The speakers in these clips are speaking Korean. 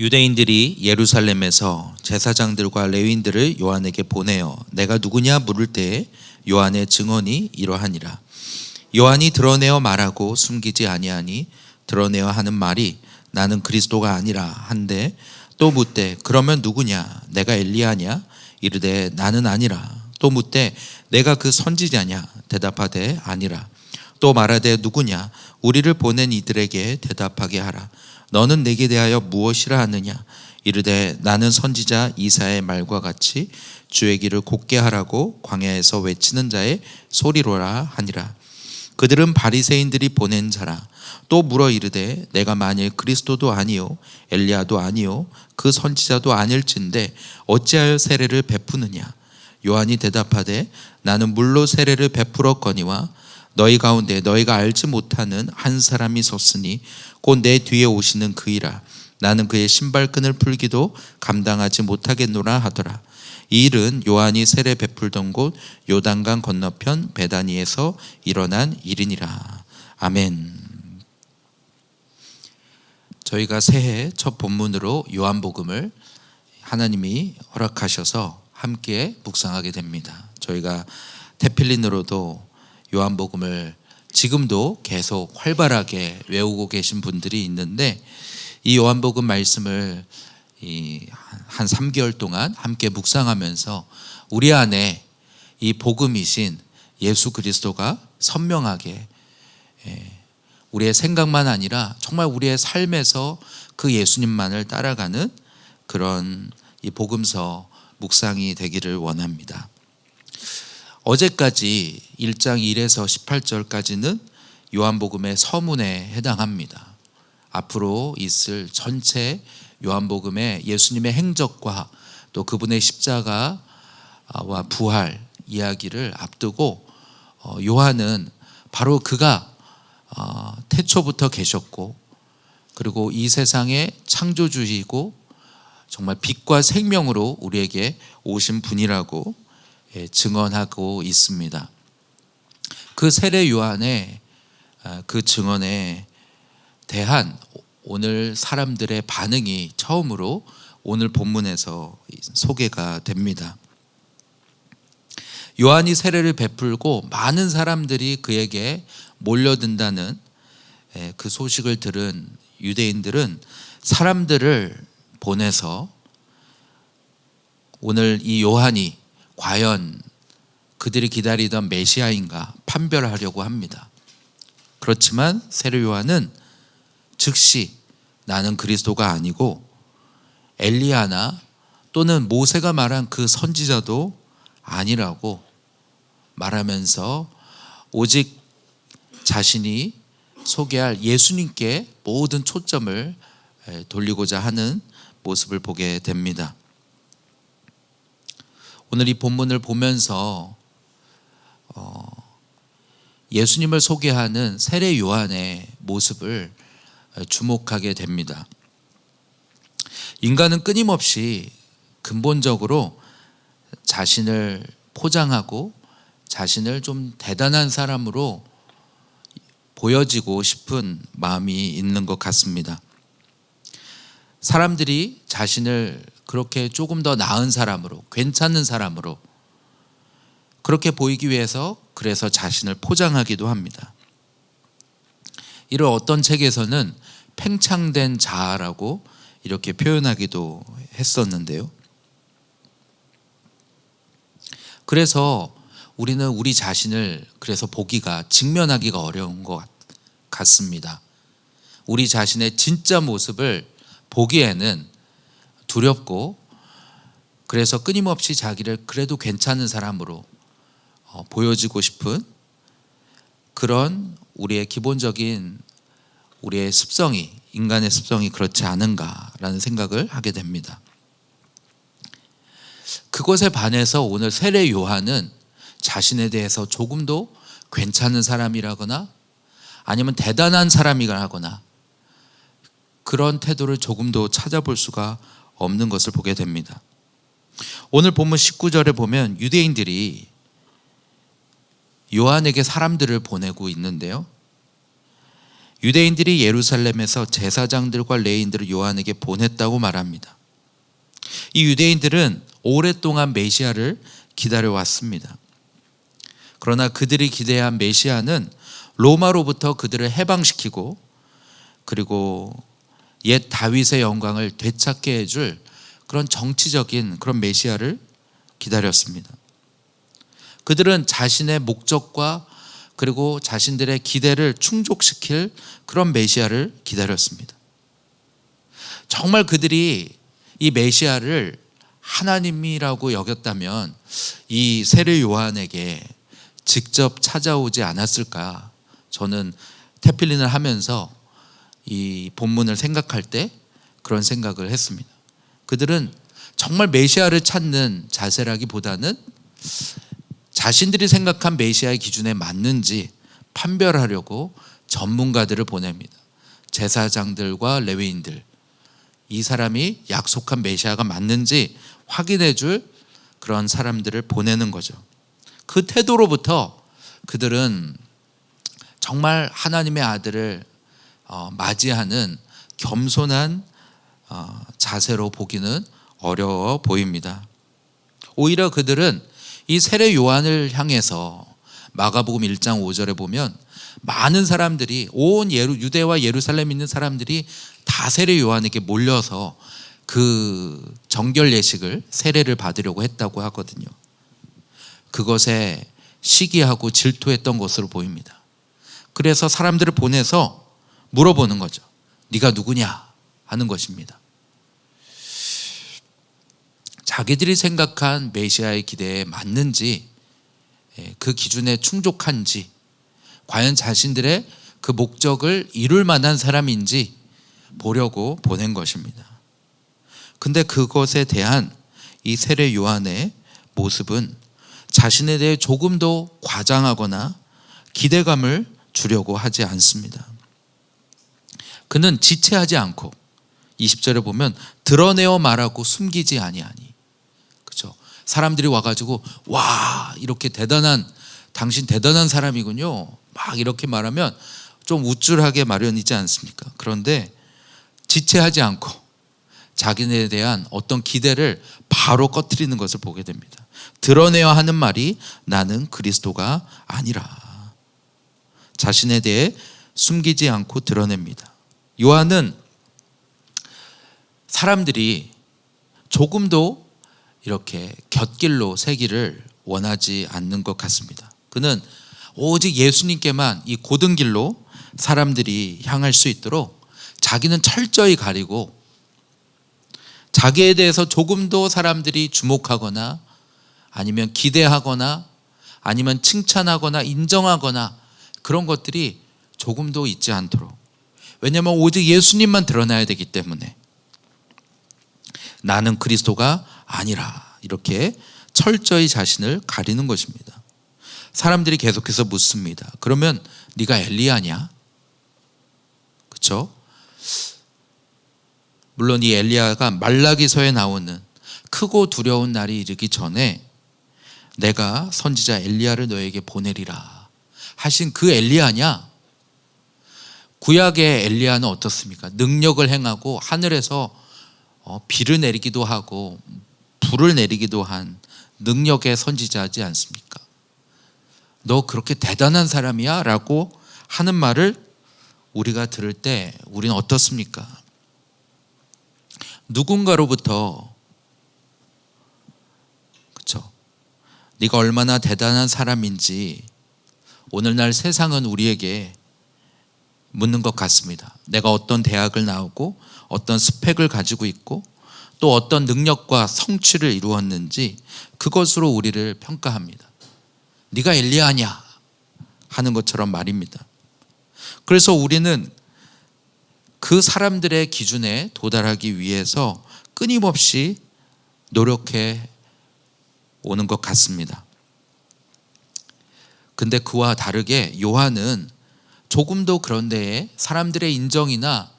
유대인들이 예루살렘에서 제사장들과 레위인들을 요한에게 보내어 내가 누구냐 물을 때에 요한의 증언이 이러하니라. 요한이 드러내어 말하고 숨기지 아니하니 드러내어 하는 말이 나는 그리스도가 아니라 한데, 또 묻되 그러면 누구냐? 내가 엘리야냐? 이르되 나는 아니라. 또 묻되 내가 그 선지자냐? 대답하되 아니라. 또 말하되 누구냐? 우리를 보낸 이들에게 대답하게 하라. 너는 내게 대하여 무엇이라 하느냐? 이르되 나는 선지자 이사야의 말과 같이 주의 길을 곧게 하라고 광야에서 외치는 자의 소리로라 하니라. 그들은 바리새인들이 보낸 자라. 또 물어 이르되 내가 만일 그리스도도 아니요 엘리야도 아니요 그 선지자도 아닐진데 어찌하여 세례를 베푸느냐? 요한이 대답하되 나는 물로 세례를 베풀었거니와 너희 가운데 너희가 알지 못하는 한 사람이 섰으니 곧 내 뒤에 오시는 그이라. 나는 그의 신발끈을 풀기도 감당하지 못하겠노라 하더라. 이 일은 요한이 세례 베풀던 곳 요단강 건너편 베다니에서 일어난 일이니라. 아멘. 저희가 새해 첫 본문으로 요한복음을 하나님이 허락하셔서 함께 묵상하게 됩니다. 저희가 태필린으로도 요한복음을 지금도 계속 활발하게 외우고 계신 분들이 있는데, 이 요한복음 말씀을 한 3개월 동안 함께 묵상하면서 우리 안에 이 복음이신 예수 그리스도가 선명하게 우리의 생각만 아니라 정말 우리의 삶에서 그 예수님만을 따라가는 그런 이 복음서 묵상이 되기를 원합니다. 어제까지 1장 1에서 18절까지는 요한복음의 서문에 해당합니다. 앞으로 있을 전체 요한복음의 예수님의 행적과 또 그분의 십자가와 부활 이야기를 앞두고 요한은 바로 그가 태초부터 계셨고, 그리고 이 세상의 창조주이고 정말 빛과 생명으로 우리에게 오신 분이라고 증언하고 있습니다. 그 세례 요한의 그 증언에 대한 오늘 사람들의 반응이 처음으로 오늘 본문에서 소개가 됩니다. 요한이 세례를 베풀고 많은 사람들이 그에게 몰려든다는 그 소식을 들은 유대인들은 사람들을 보내서 오늘 이 요한이 과연 그들이 기다리던 메시아인가 판별하려고 합니다. 그렇지만 세례 요한은 즉시 나는 그리스도가 아니고 엘리야나 또는 모세가 말한 그 선지자도 아니라고 말하면서 오직 자신이 소개할 예수님께 모든 초점을 돌리고자 하는 모습을 보게 됩니다. 오늘 이 본문을 보면서 예수님을 소개하는 세례 요한의 모습을 주목하게 됩니다. 인간은 끊임없이 근본적으로 자신을 포장하고 자신을 좀 대단한 사람으로 보여지고 싶은 마음이 있는 것 같습니다. 사람들이 자신을 그렇게 조금 더 나은 사람으로, 괜찮은 사람으로 그렇게 보이기 위해서 그래서 자신을 포장하기도 합니다. 이를 어떤 책에서는 팽창된 자아라고 이렇게 표현하기도 했었는데요. 그래서 우리는 우리 자신을 그래서 보기가, 직면하기가 어려운 것 같습니다. 우리 자신의 진짜 모습을 보기에는 두렵고, 그래서 끊임없이 자기를 그래도 괜찮은 사람으로 보여지고 싶은 그런 우리의 기본적인 우리의 습성이, 인간의 습성이 그렇지 않은가라는 생각을 하게 됩니다. 그것에 반해서 오늘 세례 요한은 자신에 대해서 조금도 괜찮은 사람이라거나 아니면 대단한 사람이라거나 그런 태도를 조금도 찾아볼 수가 없는 것을 보게 됩니다. 오늘 본문 19절에 보면 유대인들이 요한에게 사람들을 보내고 있는데요. 유대인들이 예루살렘에서 제사장들과 레위인들을 요한에게 보냈다고 말합니다. 이 유대인들은 오랫동안 메시아를 기다려왔습니다. 그러나 그들이 기대한 메시아는 로마로부터 그들을 해방시키고 그리고 옛 다윗의 영광을 되찾게 해줄 그런 정치적인 그런 메시아를 기다렸습니다. 그들은 자신의 목적과 그리고 자신들의 기대를 충족시킬 그런 메시아를 기다렸습니다. 정말 그들이 이 메시아를 하나님이라고 여겼다면 이 세례 요한에게 직접 찾아오지 않았을까? 저는 태필린을 하면서 이 본문을 생각할 때 그런 생각을 했습니다. 그들은 정말 메시아를 찾는 자세라기보다는 자신들이 생각한 메시아의 기준에 맞는지 판별하려고 전문가들을 보냅니다. 제사장들과 레위인들, 이 사람이 약속한 메시아가 맞는지 확인해 줄 그런 사람들을 보내는 거죠. 그 태도로부터 그들은 정말 하나님의 아들을 맞이하는 겸손한 자세로 보기는 어려워 보입니다. 오히려 그들은 이 세례 요한을 향해서 마가복음 1장 5절에 보면 많은 사람들이 온 유대와 예루살렘에 있는 사람들이 다 세례 요한에게 몰려서 그 정결 예식을 세례를 받으려고 했다고 하거든요. 그것에 시기하고 질투했던 것으로 보입니다. 그래서 사람들을 보내서 물어보는 거죠. 네가 누구냐 하는 것입니다. 자기들이 생각한 메시아의 기대에 맞는지, 그 기준에 충족한지, 과연 자신들의 그 목적을 이룰 만한 사람인지 보려고 보낸 것입니다. 근데 그것에 대한 이 세례 요한의 모습은 자신에 대해 조금도 과장하거나 기대감을 주려고 하지 않습니다. 그는 지체하지 않고 20절에 보면 드러내어 말하고 숨기지 아니하니, 그렇죠? 사람들이 와가지고 와 이렇게 당신 대단한 사람이군요 막 이렇게 말하면 좀 우쭐하게 마련이지 않습니까? 그런데 지체하지 않고 자기네에 대한 어떤 기대를 바로 꺼트리는 것을 보게 됩니다. 드러내야 하는 말이 나는 그리스도가 아니라, 자신에 대해 숨기지 않고 드러냅니다. 요한은 사람들이 조금도 이렇게 곁길로 새기를 원하지 않는 것 같습니다. 그는 오직 예수님께만 이 고든 길로 사람들이 향할 수 있도록 자기는 철저히 가리고 자기에 대해서 조금도 사람들이 주목하거나 아니면 기대하거나 아니면 칭찬하거나 인정하거나 그런 것들이 조금도 있지 않도록, 왜냐하면 오직 예수님만 드러나야 되기 때문에 나는 그리스도가 아니라 이렇게 철저히 자신을 가리는 것입니다. 사람들이 계속해서 묻습니다. 그러면 네가 엘리야냐? 그렇죠? 물론 이 엘리야가 말라기서에 나오는 크고 두려운 날이 이르기 전에 내가 선지자 엘리야를 너에게 보내리라 하신 그 엘리야냐? 구약의 엘리야는 어떻습니까? 능력을 행하고 하늘에서 비를 내리기도 하고 불을 내리기도 한 능력의 선지자지 않습니까? 너 그렇게 대단한 사람이야? 라고 하는 말을 우리가 들을 때 우리는 어떻습니까? 누군가로부터, 그렇죠? 네가 얼마나 대단한 사람인지 오늘날 세상은 우리에게 묻는 것 같습니다. 내가 어떤 대학을 나오고 어떤 스펙을 가지고 있고 또 어떤 능력과 성취를 이루었는지 그것으로 우리를 평가합니다. 네가 엘리야냐 하는 것처럼 말입니다. 그래서 우리는 그 사람들의 기준에 도달하기 위해서 끊임없이 노력해 오는 것 같습니다. 근데 그와 다르게 요한은 조금도 그런 데에 사람들의 인정이나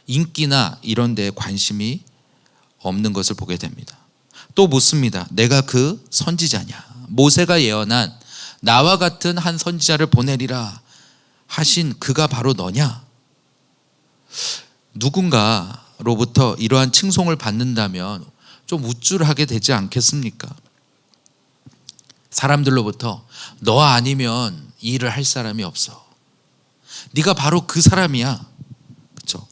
인기나 이런 데에 관심이 없는 것을 보게 됩니다. 또 묻습니다. 내가 그 선지자냐? 모세가 예언한 나와 같은 한 선지자를 보내리라 하신 그가 바로 너냐? 누군가로부터 이러한 칭송을 받는다면 좀 우쭐하게 되지 않겠습니까? 사람들로부터 너 아니면 이 일을 할 사람이 없어. 네가 바로 그 사람이야. 그렇죠?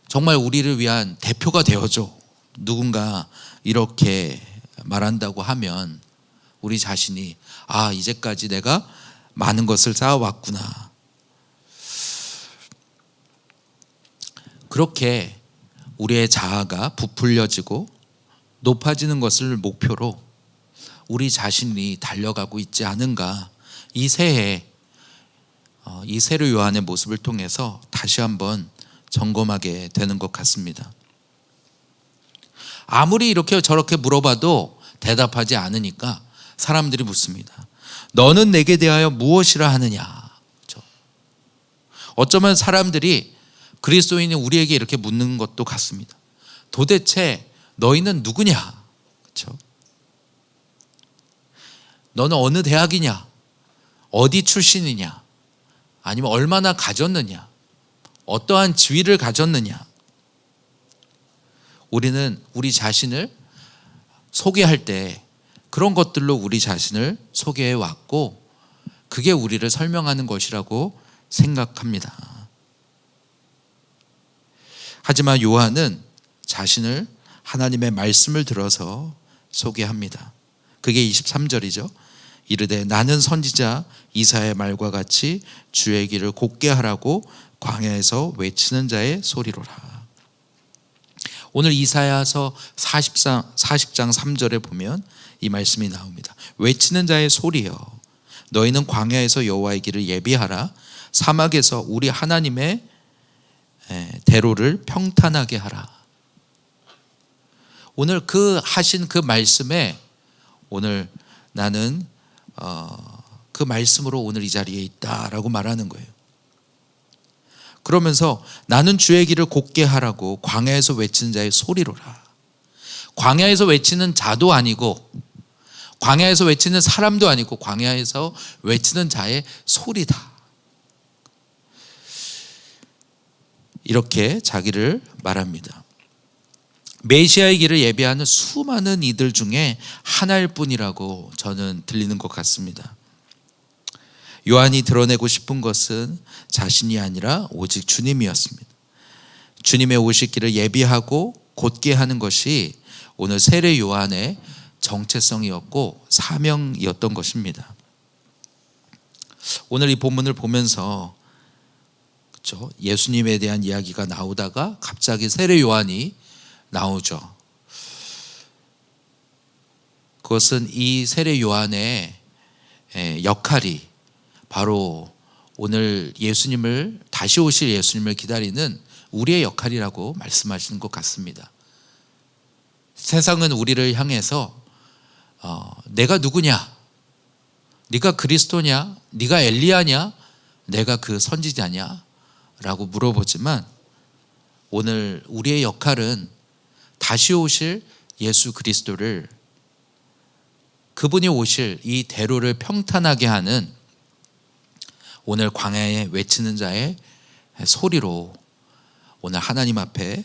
정말 우리를 위한 대표가 되어줘. 누군가 이렇게 말한다고 하면 우리 자신이 이제까지 내가 많은 것을 쌓아왔구나. 그렇게 우리의 자아가 부풀려지고 높아지는 것을 목표로 우리 자신이 달려가고 있지 않은가. 이 새해 이 세례 요한의 모습을 통해서 다시 한번 점검하게 되는 것 같습니다. 아무리 이렇게 저렇게 물어봐도 대답하지 않으니까 사람들이 묻습니다. 너는 내게 대하여 무엇이라 하느냐? 그렇죠? 어쩌면 사람들이 그리스도인이 우리에게 이렇게 묻는 것도 같습니다. 도대체 너희는 누구냐? 그렇죠? 너는 어느 대학이냐? 어디 출신이냐? 아니면 얼마나 가졌느냐? 어떠한 지위를 가졌느냐? 우리는 우리 자신을 소개할 때 그런 것들로 우리 자신을 소개해 왔고 그게 우리를 설명하는 것이라고 생각합니다. 하지만 요한은 자신을 하나님의 말씀을 들어서 소개합니다. 그게 23절이죠. 이르되 나는 선지자 이사야의 말과 같이 주의 길을 곧게 하라고 광야에서 외치는 자의 소리로라. 오늘 이사야서 40장 3절에 보면 이 말씀이 나옵니다. 외치는 자의 소리여 너희는 광야에서 여호와의 길을 예비하라. 사막에서 우리 하나님의 대로를 평탄하게 하라. 오늘 그 하신 그 말씀에 오늘 나는 그 말씀으로 오늘 이 자리에 있다라고 말하는 거예요. 그러면서 나는 주의 길을 곧게 하라고 광야에서 외치는 자의 소리로라. 광야에서 외치는 자도 아니고 광야에서 외치는 사람도 아니고 광야에서 외치는 자의 소리다. 이렇게 자기를 말합니다. 메시아의 길을 예비하는 수많은 이들 중에 하나일 뿐이라고 저는 들리는 것 같습니다. 요한이 드러내고 싶은 것은 자신이 아니라 오직 주님이었습니다. 주님의 오실 길을 예비하고 곧게 하는 것이 오늘 세례 요한의 정체성이었고 사명이었던 것입니다. 오늘 이 본문을 보면서 그렇죠? 예수님에 대한 이야기가 나오다가 갑자기 세례 요한이 나오죠. 그것은 이 세례 요한의 역할이 바로 오늘 예수님을 다시 오실 예수님을 기다리는 우리의 역할이라고 말씀하시는 것 같습니다. 세상은 우리를 향해서 내가 누구냐? 네가 그리스도냐? 네가 엘리야냐? 내가 그 선지자냐? 라고 물어보지만 오늘 우리의 역할은 다시 오실 예수 그리스도를 그분이 오실 이 대로를 평탄하게 하는 오늘 광야에 외치는 자의 소리로 오늘 하나님 앞에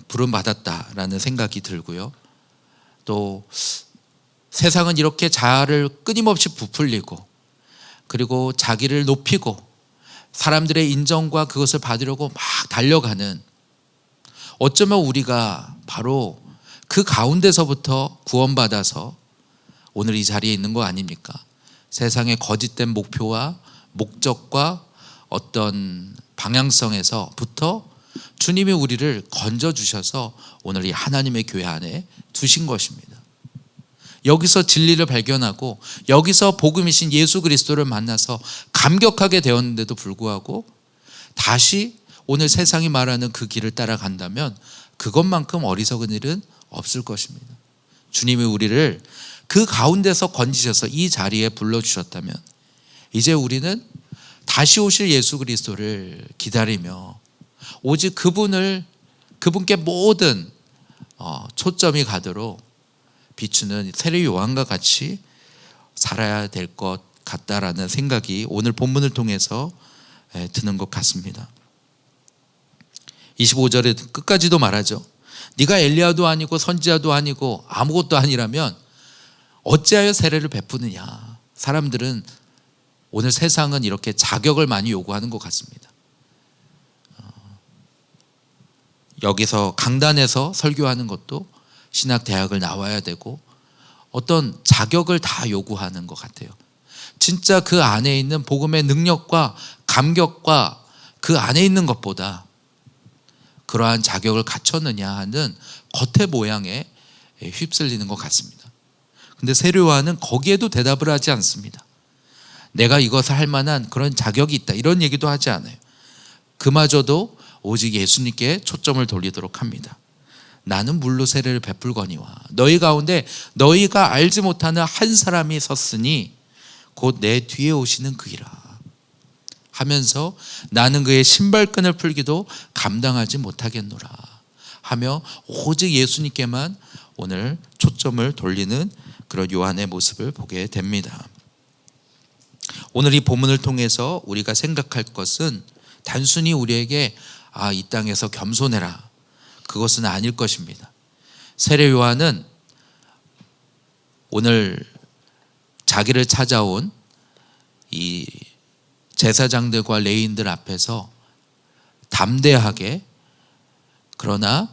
부름받았다라는 생각이 들고요. 또 세상은 이렇게 자아를 끊임없이 부풀리고 그리고 자기를 높이고 사람들의 인정과 그것을 받으려고 막 달려가는 어쩌면 우리가 바로 그 가운데서부터 구원받아서 오늘 이 자리에 있는 거 아닙니까? 세상의 거짓된 목표와 목적과 어떤 방향성에서부터 주님이 우리를 건져주셔서 오늘 이 하나님의 교회 안에 두신 것입니다. 여기서 진리를 발견하고 여기서 복음이신 예수 그리스도를 만나서 감격하게 되었는데도 불구하고 다시 오늘 세상이 말하는 그 길을 따라간다면 그것만큼 어리석은 일은 없을 것입니다. 주님이 우리를 그 가운데서 건지셔서 이 자리에 불러주셨다면 이제 우리는 다시 오실 예수 그리스도를 기다리며 오직 그분께 모든 초점이 가도록 비추는 세례 요한과 같이 살아야 될 것 같다라는 생각이 오늘 본문을 통해서 드는 것 같습니다. 25절에 끝까지도 말하죠. 네가 엘리야도 아니고 선지자도 아니고 아무것도 아니라면 어찌하여 세례를 베푸느냐. 사람들은 오늘 세상은 이렇게 자격을 많이 요구하는 것 같습니다. 여기서 강단에서 설교하는 것도 신학대학을 나와야 되고 어떤 자격을 다 요구하는 것 같아요. 진짜 그 안에 있는 복음의 능력과 감격과 그 안에 있는 것보다 그러한 자격을 갖췄느냐 하는 겉의 모양에 휩쓸리는 것 같습니다. 근데 세례 요한은 거기에도 대답을 하지 않습니다. 내가 이것을 할 만한 그런 자격이 있다 이런 얘기도 하지 않아요. 그마저도 오직 예수님께 초점을 돌리도록 합니다. 나는 물로 세례를 베풀거니와 너희 가운데 너희가 알지 못하는 한 사람이 섰으니 곧 내 뒤에 오시는 그이라 하면서 나는 그의 신발끈을 풀기도 감당하지 못하겠노라 하며 오직 예수님께만 오늘 초점을 돌리는 그런 요한의 모습을 보게 됩니다. 오늘 이 본문을 통해서 우리가 생각할 것은 단순히 우리에게 이 땅에서 겸손해라 그것은 아닐 것입니다. 세례 요한은 오늘 자기를 찾아온 이 제사장들과 레위인들 앞에서 담대하게 그러나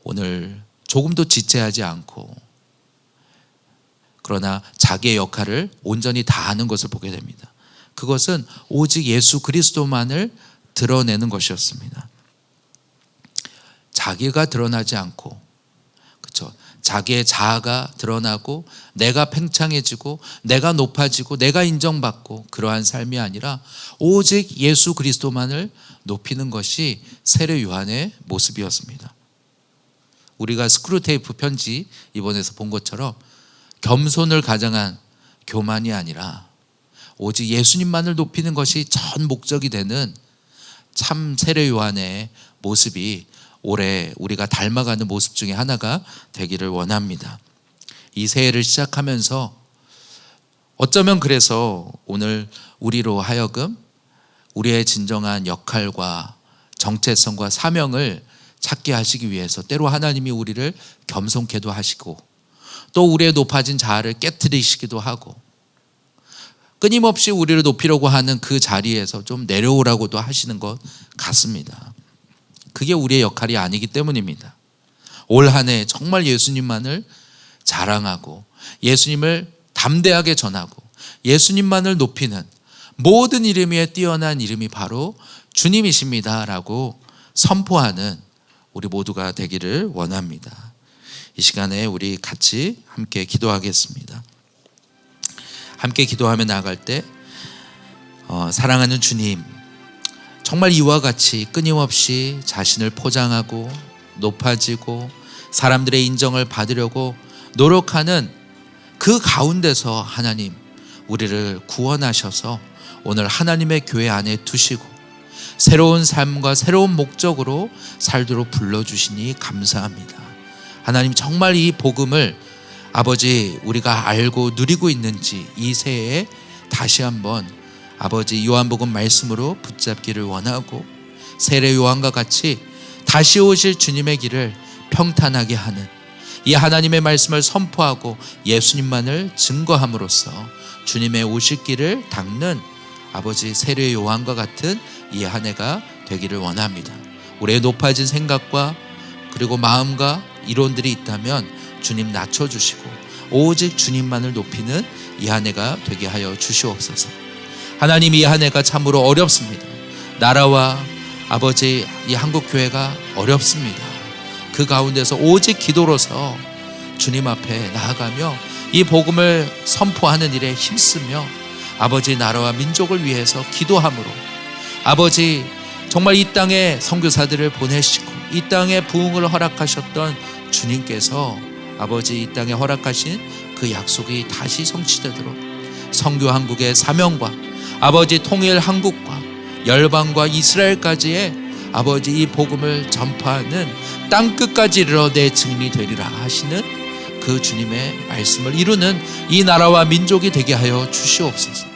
오늘 조금도 지체하지 않고 그러나 자기의 역할을 온전히 다하는 것을 보게 됩니다. 그것은 오직 예수 그리스도만을 드러내는 것이었습니다. 자기가 드러나지 않고 그렇죠? 자기의 자아가 드러나고 내가 팽창해지고 내가 높아지고 내가 인정받고 그러한 삶이 아니라 오직 예수 그리스도만을 높이는 것이 세례 요한의 모습이었습니다. 우리가 스크루테이프 편지 이번에서 본 것처럼 겸손을 가장한 교만이 아니라 오직 예수님만을 높이는 것이 전 목적이 되는 참 세례 요한의 모습이 올해 우리가 닮아가는 모습 중에 하나가 되기를 원합니다. 이 새해를 시작하면서 어쩌면 그래서 오늘 우리로 하여금 우리의 진정한 역할과 정체성과 사명을 찾게 하시기 위해서 때로 하나님이 우리를 겸손케도 하시고 또 우리의 높아진 자아를 깨트리시기도 하고 끊임없이 우리를 높이려고 하는 그 자리에서 좀 내려오라고도 하시는 것 같습니다. 그게 우리의 역할이 아니기 때문입니다. 올 한 해 정말 예수님만을 자랑하고 예수님을 담대하게 전하고 예수님만을 높이는 모든 이름 위에 뛰어난 이름이 바로 주님이십니다라고 선포하는 우리 모두가 되기를 원합니다. 이 시간에 우리 같이 함께 기도하겠습니다. 함께 기도하며 나아갈 때 사랑하는 주님, 정말 이와 같이 끊임없이 자신을 포장하고 높아지고 사람들의 인정을 받으려고 노력하는 그 가운데서 하나님 우리를 구원하셔서 오늘 하나님의 교회 안에 두시고 새로운 삶과 새로운 목적으로 살도록 불러주시니 감사합니다. 하나님 정말 이 복음을 아버지 우리가 알고 누리고 있는지 이 새해에 다시 한번 아버지 요한복음 말씀으로 붙잡기를 원하고 세례 요한과 같이 다시 오실 주님의 길을 평탄하게 하는 이 하나님의 말씀을 선포하고 예수님만을 증거함으로써 주님의 오실 길을 닦는 아버지 세례 요한과 같은 이 한 해가 되기를 원합니다. 우리의 높아진 생각과 그리고 마음과 이론들이 있다면 주님 낮춰주시고 오직 주님만을 높이는 이 한 해가 되게 하여 주시옵소서. 하나님 이 한 해가 참으로 어렵습니다. 나라와 아버지 이 한국교회가 어렵습니다. 그 가운데서 오직 기도로서 주님 앞에 나아가며 이 복음을 선포하는 일에 힘쓰며 아버지 나라와 민족을 위해서 기도함으로 아버지 정말 이 땅에 선교사들을 보내시고 이 땅에 부흥을 허락하셨던 주님께서 아버지 이 땅에 허락하신 그 약속이 다시 성취되도록 선교 한국의 사명과 아버지 통일 한국과 열방과 이스라엘까지의 아버지 이 복음을 전파하는 땅끝까지 이르러 내 증인이 되리라 하시는 그 주님의 말씀을 이루는 이 나라와 민족이 되게 하여 주시옵소서.